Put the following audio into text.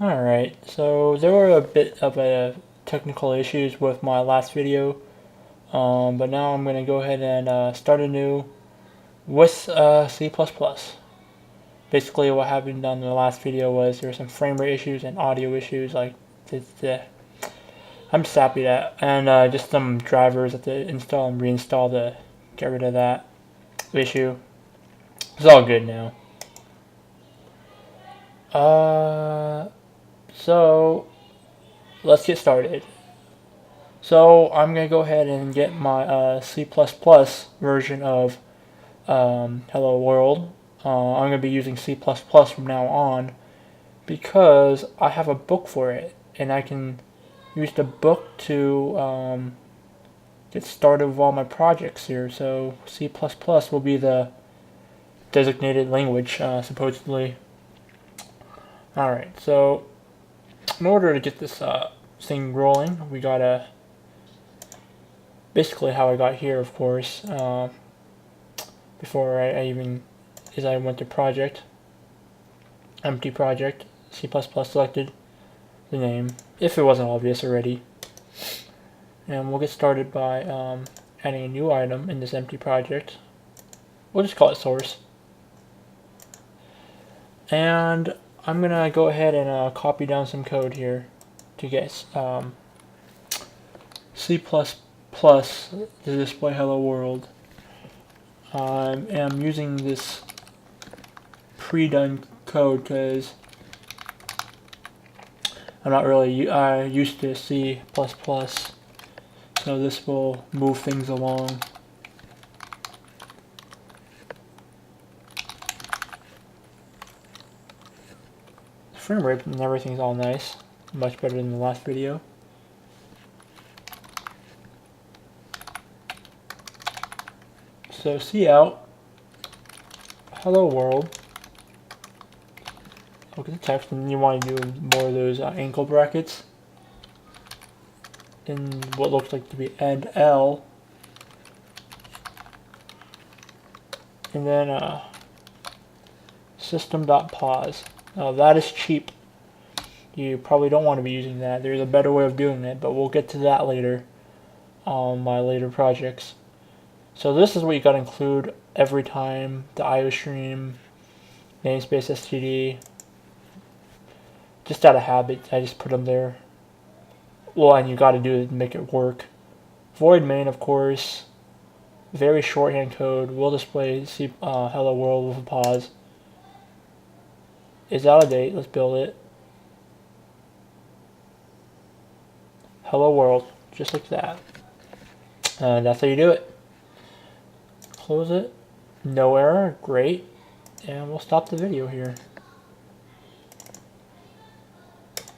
Alright, so there were a bit of technical issues with my last video, but now I'm going to go ahead and start anew with C++. Basically what happened on the last video was there were some frame rate issues and audio issues, like I'm just happy that, and just some drivers that to install and reinstall to get rid of that issue. It's all good now. So let's get started. So I'm going to go ahead and get my C++ version of Hello World. I'm going to be using C++ from now on because I have a book for it, and I can use the book to get started with all my projects here. So C++ will be the designated language, supposedly. Alright, so in order to get this thing rolling, we gotta, basically how I got here, of course, before I went to project, empty project, C++ selected the name, if it wasn't obvious already. And we'll get started by adding a new item in this empty project. We'll just call it source. And I'm going to go ahead and copy down some code here to get C++ to display hello world. I am using this pre-done code because I'm not really used to C++, so this will move things along. Frame rate and everything's all nice, much better than the last video. So cout hello world. Look at the text, and you want to do more of those angle brackets in what looks like to be end L, and then system.pause. Now that is cheap. You probably don't want to be using that. There's a better way of doing it, but we'll get to that later on my later projects. So this is what you got to include every time: the IO stream, namespace std. Just out of habit, I just put them there. Well, and you got to do it to make it work. Void main, of course. Very shorthand code. Will display hello world with a pause. Is out of date. Let's build it. Hello world, just like that. And that's how you do it. Close it. No error. Great. And we'll stop the video here.